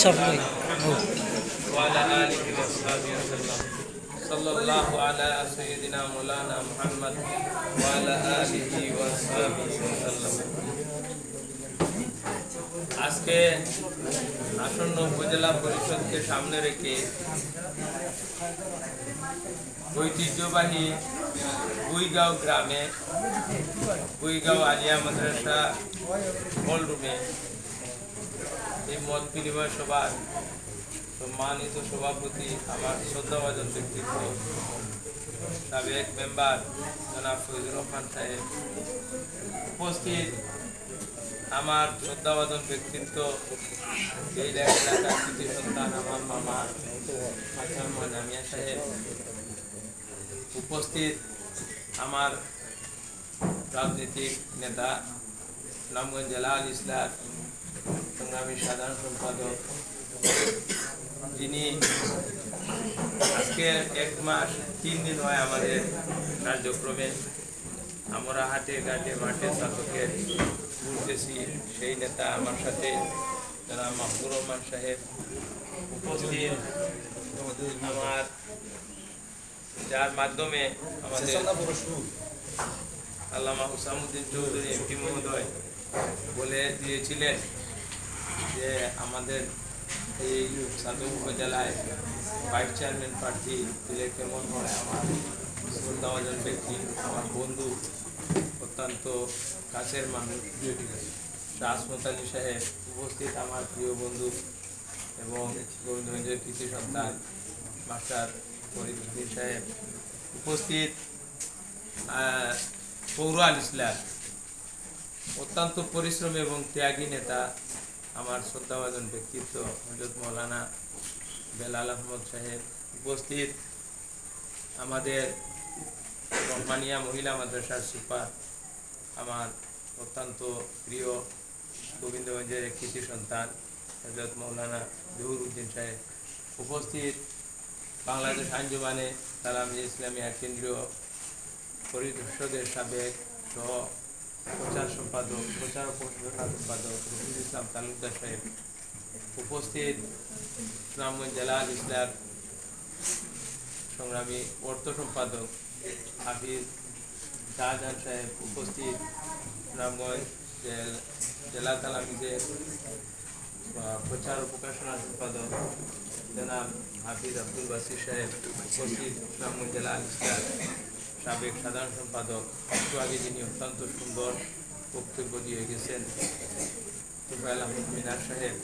وعلى آله وصحبه وسلم صلى الله على سيدنا مولانا محمد وعلى آله وصحبه وسلم। আজকে আসন্ন উপজেলা পরিষদকে সামনে রেখে ঐতিহ্যবাহী বুইগাঁও গ্রামে বুইগাঁও আলিয়া মাদ্রাসা হলরুমে এই মত বিনিময় সভার সম্মানিত সভাপতি আমার শ্রদ্ধাভাজন ব্যক্তিত্ব সাবেক মেম্বার জনাব ফজলুর রহমান সাহেব, উপস্থিত আমার শ্রদ্ধাভাজন ব্যক্তিত্ব এই এলাকার কৃতি সন্তান আমার মামা জামিয়া সাহেব, উপস্থিত আমার রাজনৈতিক নেতা সুনামগঞ্জ জেলা আল ইসলাম সংগ্রামী সাধারণ সম্পাদক, যিনি আজকে 1 মাস 3 দিন হয় আমাদের কার্যক্রমে আমরা হাটে ঘাটে মাঠে চালকের ঘুরতেছি, সেই নেতা আমার সাথে জনাব মাহবুবুর রহমান সাহেব, উপস্থিত আমার যার মাধ্যমে আমাদের আল্লামা হুসামউদ্দিন চৌধুরী এমপি মহোদয় বলে দিয়েছিলেন যে আমাদের এই সাদুক উপজেলায় ভাইস চেয়ারম্যান প্রার্থী দিলে কেমন হয়। আমার শ্রদ্ধাভাজন ব্যক্তি, আমার বন্ধু, অত্যন্ত কাছের মানুষ শাহ আসমত আলী সাহেব, উপস্থিত আমার প্রিয় বন্ধু এবং গোবিন্দগঞ্জের কৃতি সন্তান মাস্টার ফরিদুদ্দিন সাহেব, উপস্থিত পৌর আল ইসলাম অত্যন্ত পরিশ্রমী এবং ত্যাগী নেতা আমার শ্রদ্ধাভাজন ব্যক্তিত্ব হযরত মাওলানা বেলাল আহমদ সাহেব, উপস্থিত আমাদের রহমানিয়া মহিলা মাদ্রাসার সুপার আমার অত্যন্ত প্রিয় গোবিন্দগঞ্জের কৃতি সন্তান হযরত মাওলানা জহুরুদ্দিন সাহেব, উপস্থিত বাংলাদেশ আঞ্জুমানে তালামী ইসলামিয়া কেন্দ্রীয় পরিষদের সাবেক সহ প্রচার সম্পাদক প্রচার সম্পাদক রফিকুল ইসলাম তালুকদার সাহেব, উপস্থিত সুনামগঞ্জ জেলা আল ইসলাম সংগ্রামী অর্থ সম্পাদক হাফিজ শাহজাহান সাহেব, উপস্থিত সুনামগঞ্জ জেলা তালামীদের প্রচার ও প্রকাশনা সম্পাদক জনাব হাফিজ আব্দুল বাসির সাহেব, উপস্থিত সুনামগঞ্জ জেলা আল ইসলাম সাবেক সাধারণ সম্পাদক, একটু আগে যিনি অত্যন্ত সুন্দর বক্তব্য দিয়ে গেছেন তুফাইল আহমদ মিনার সাহেব,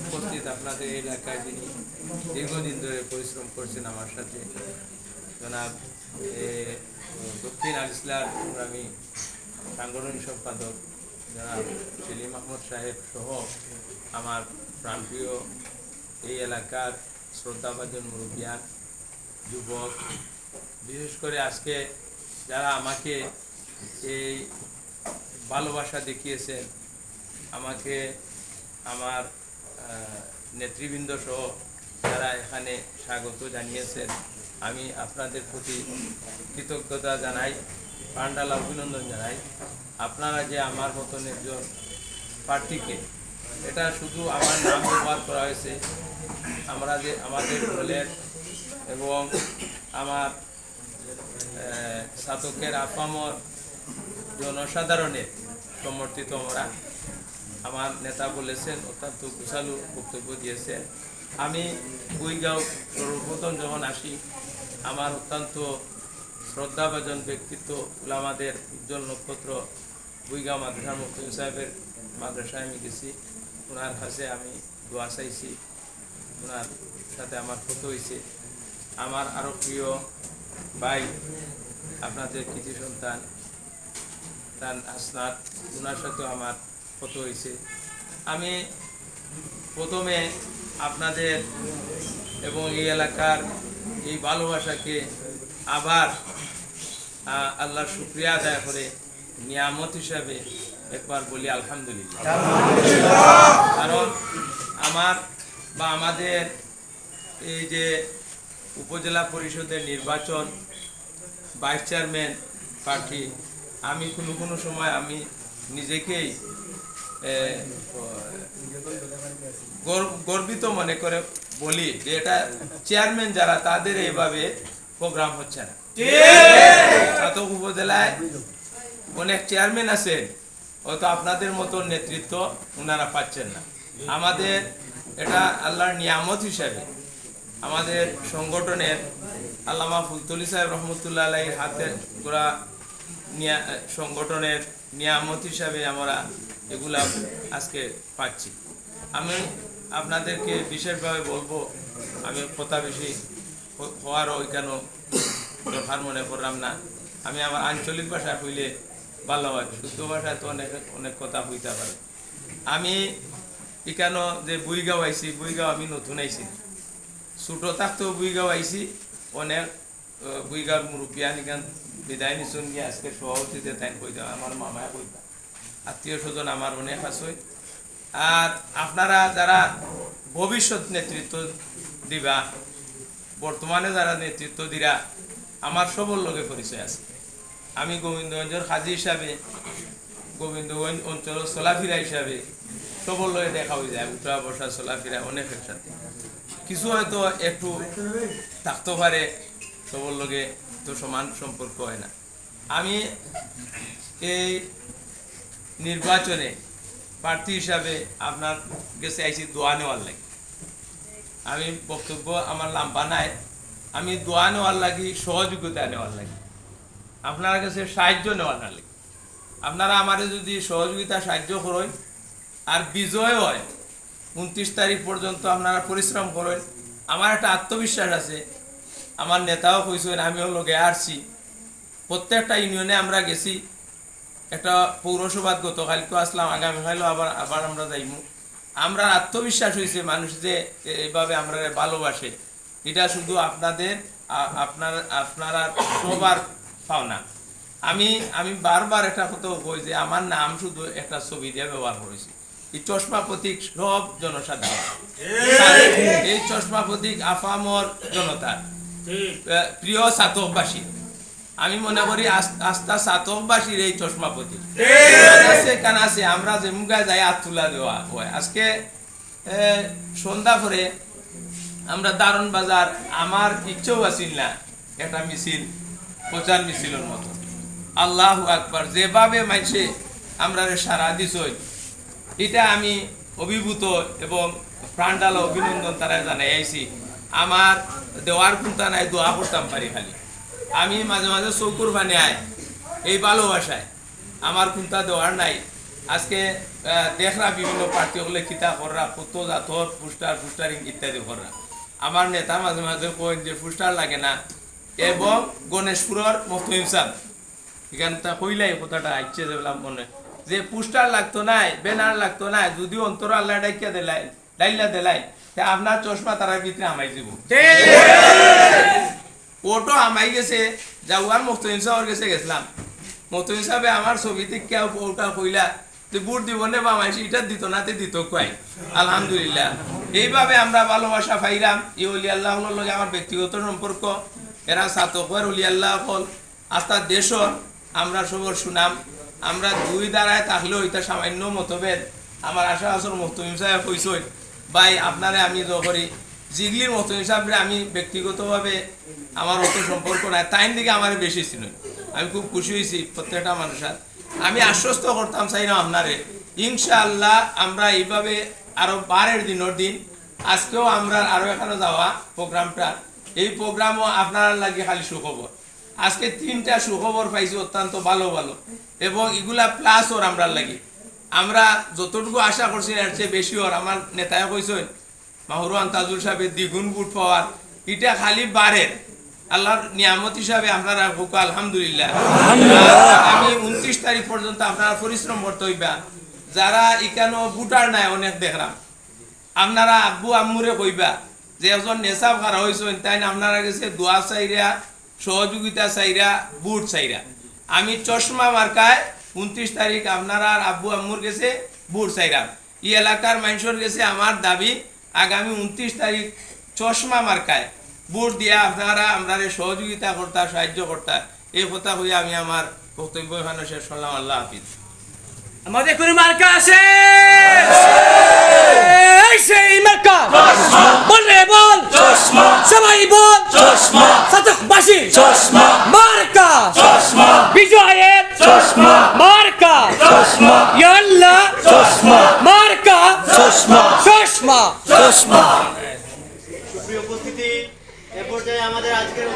উপস্থিত আপনাদের এই এলাকায় যিনি দীর্ঘদিন ধরে পরিশ্রম করছেন আমার সাথে জনাব দক্ষিণ আল ইসলাম সংগ্রামী সাংগঠনিক সম্পাদক জনাব সেলিম আহমদ সাহেব সহ আমার প্রাণপ্রিয় এই এলাকার শ্রদ্ধাভাজন মুরব্বিয়ান, যুবক, বিশেষ করে আজকে যারা আমাকে এই ভালোবাসা দেখিয়েছেন, আমাকে আমার নেতৃবৃন্দ সহ যারা এখানে স্বাগত জানিয়েছেন, আমি আপনাদের প্রতি কৃতজ্ঞতা জানাই, পান্ডালা অভিনন্দন জানাই। আপনারা যে আমার মতন একজন প্রার্থীকে, এটা শুধু আমার নাম ব্যবহার করা হয়েছে, আমরা যে আমাদের দলের এবং আমার সাতকের আপামর জনসাধারণের সমর্থিত আমরা, আমার নেতা বলেছেন, অত্যন্ত কুশালু বক্তব্য দিয়েছেন। আমি বুইগাঁও সর্বপ্রথম যখন আসি, আমার অত্যন্ত শ্রদ্ধাভাজন ব্যক্তিত্ব উলামাদের উজ্জ্বল নক্ষত্র বুইগাঁও মাদ্রাসা মুফতি সাহেবের মাদ্রাসায় আমি গেছি, ওনার কাছে আমি দোয়া চাইছি, ওনার সাথে আমার ফটো হয়েছে। আমার আরও প্রিয় ভাই আপনাদের কৃতি সন্তান তার হাসনাত, ওনার সাথেও আমার ফটো হয়েছে। আমি প্রথমে আপনাদের এবং এই এলাকার এই ভালোবাসাকে আবার আল্লাহর শুকরিয়া আদায় করে নিয়ামত হিসাবে একবার বলি আলহামদুলিল্লাহ। কারণ আমার বা আমাদের এই যে উপজেলা পরিষদের নির্বাচন, ভাইস চেয়ারম্যান প্রার্থী, আমি কোনো সময় আমি নিজেকেই গর্বিত মনে করে বলি যে এটা চেয়ারম্যান যারা তাদের এইভাবে প্রোগ্রাম হচ্ছে না। ছাতক উপজেলায় অনেক চেয়ারম্যান আছেন, হয়তো আপনাদের মতো নেতৃত্ব ওনারা পাচ্ছেন না। আমাদের এটা আল্লাহর নিয়ামত হিসাবে আমাদের সংগঠনের আল্লামা ফুলতলি সাহেব রহমতুল্লাহ আলাইহির হাতে গোড়া সংগঠনের নিয়ামত হিসাবে আমরা এগুলা আজকে পাচ্ছি। আমি আপনাদেরকে বিশেষভাবে বলবো, আমি কথা বেশি হওয়ারও ওইখানে দরকার মনে করলাম না। আমি আমার আঞ্চলিক ভাষা কইলে ভালো হয়, শুদ্ধ ভাষায় তো অনেক অনেক কথা হইতে পারে। আমি এখানে যে বুইগাঁও আইছি, বুইগাঁও আমি নতুন আইছি, ছোটো থাকতেও বুইগাঁও আইছি। অনেক বুইগাঁওর মুরব্বিয়ান এখান বিদায় নিছুন গিয়ে আজকে সভাপতিতে তাই কইতাম, আমার মামায় কইতাম, আত্মীয় স্বজন আমার অনেক আছে। আর আপনারা যারা ভবিষ্যৎ নেতৃত্ব দিবা, বর্তমানে যারা নেতৃত্ব দিরা, আমার সবর লোকে পরিচয় আছে। আমি গোবিন্দগঞ্জের কাজী হিসাবে, গোবিন্দগঞ্জ অঞ্চলের চলাফেরা হিসাবে সবর লোকে দেখা হয়ে যায়, উঠা বসা চলাফেরা অনেকের সাথে। কিছু হয়তো একটু থাকতে পারে, সবর লোকে তো সমান সম্পর্ক হয় না। আমি এই নির্বাচনে প্রার্থী হিসাবে আপনার কাছে আইসি দোয়া নেওয়ার লাগে। আমি বক্তব্য আমার লাম্বা নাই, আমি দোয়া নেওয়ার লাগি, সহযোগিতা নেওয়ার লাগি, আপনার কাছে সাহায্য নেওয়ার লাগে। আপনারা আমারে যদি সহযোগিতা সাহায্য করেন আর বিজয় হয় 29 তারিখ পর্যন্ত আপনারা পরিশ্রম করেন, আমার একটা আত্মবিশ্বাস আছে। আমার নেতাও কইছেন, আমিও লগে আসছি, প্রত্যেকটা ইউনিয়নে আমরা গেছি। একটা পৌরসভাত গতকালকে আসলাম, আগামীকালও আবার আমরা যাইমু। আমরা আত্মবিশ্বাস হয়েছে মানুষ যে এইভাবে আমরা ভালোবাসে, এটা শুধু আপনারা সবার পাওনা। আমি বারবার একটা কথা কই যে আমার নাম শুধু একটা ছবি দিয়ে ব্যবহার করেছি। এই চশমা প্রতীক সব জনসাধারণ, এই চশমা প্রতীক আফামর জনতার প্রিয় ছাতকবাসী। আমি মনে করি আস্থা ছাতকবাসীর এই চশমা প্রতীক কেন আছে। আমরা যে মুগায় যাই হাত তুলা দেওয়া হয়। আজকে সন্ধ্যা পরে আমরা দারুণ বাজার, আমার ইচ্ছেও আছিল না একটা মিছিল, প্রচার মিছিলের মতো। আল্লাহু আকবার, যেভাবে মাইছে আমরা সারা দিছই, এটা আমি অভিভূত এবং প্রাণডাল অভিনন্দন তারা জানাই আইছি। আমার দেওয়ার কুন্তা নাই, দোয়া করতাম পারি খালি। আমি মাঝে মাঝে চৌকুর বানে আয় এই ভালোবাসায়, আমার কুন্তা দেওয়ার নাই। আজকে দেখরা বিভিন্ন পার্টি হলে কিতা কররা, কত জাতর পুস্টারিং ইত্যাদি কররা। আমার নেতা মাঝে মাঝে কই যে পুস্টার লাগে না, এবং গণেশপুরের মফতুম সাহেব এখানটা কইলাই কথাটা আইছে দেখলাম মনে, যে পুস্টার লাগতো নাই, ব্যানার লাগতো নাই, যদিও অন্তর আল্লাহ ডাইকা দিলাই ডাইলা দিলাই, আপনার চশমা তারার ভিতরে আমাই দিব। ওটো আমাই গেছে, যাওয়ার মুফতুম সাহেবের কাছে গেছিলাম। মুফতুম সাহেবে আমার ছবিতে কেউ ওটা কইলা যে বুট দিব নে বা মাইসি, এটা দিত না, দিত কয়। আলহামদুলিল্লাহ, এইভাবে আমরা ভালোবাসা পাইলাম। এই অলি আল্লাহ লগে আমার ব্যক্তিগত সম্পর্ক, এরা ছাতকের অলি আল্লাহ হল আস্থা দেশর, আমরা সবর সুনাম। আমরা দুই দ্বারায় থাকলেও এটা সামান্য মতভেদ। আমার আশা আসর মুফতুম সাহেব কইসই, ভাই আপনারে আমি করি জিগলির মতো হিসাবে আমি ব্যক্তিগতভাবে আমার অত সম্পর্ক নাই, তাই দিকে আমার বেশি ছিল। আমি খুব খুশি হয়েছি প্রত্যেকটা মানুষের। আমি আশ্বস্ত করতাম চাই না আপনারে, ইনশাআল্লাহ আমরা এইভাবে আরো 12 দিনের দিন, আজকেও আমরা আরো এখানে যাওয়া প্রোগ্রামটা, এই প্রোগ্রামও আপনার লাগে খালি সুখবর। আজকে 3টা সুখবর পাইছি অত্যন্ত ভালো ভালো, এবং এগুলা প্লাস ওর আমরা লাগে। আমরা যতটুকু আশা করছি এর চেয়ে বেশি ওর। আমার নেতায় কইছেন মাহরুয়ান তাজুল সাহেবের দ্বিগুণ বুট পাওয়ার, এটা খালি বারের আল্লাহর নিয়ামত হিসাবে আপনারা হোক আলহামদুলিল্লাহ। আমি 29 তারিখ পর্যন্ত আপনারা পরিশ্রম করতে হইবা। যারা এখানে বুটার নাই অনেক দেখলাম, আপনারা আব্বু আম্মুরে কইবা যে একজন নেশা খারা হয়েছেন, তাই না আপনারা গেছে দোয়া চাইরা, সহযোগিতা চাইরা, বুট চাইরা। আমি চশমা মার্কায় 29 তারিখ আপনারা আব্বু আম্মুর গেছে বুট চাইরা। এই এলাকার মানুষের গেছে আমার দাবি আগামী 29 তারিখ চশমা মার্কায় বুট দিয়া আপনারা আমরা সহযোগিতা করতা, সাহায্য করতা। এই কথা হইয়া আমি আমার বক্তব্য এখানে শেষ করলাম। আল্লাহ হাফিজ। আমাদের কোন মার্কা আছে? এই সেই মার্কা। বল রে বল, সবাই বল, সাতকবাসী মার্কা, বিজয়ের মার্কা, ইয়া আল্লাহ মার্কা চশমা। সুপ্রিয় উপস্থিতি, এ পর্যায়ে আমাদের আজকের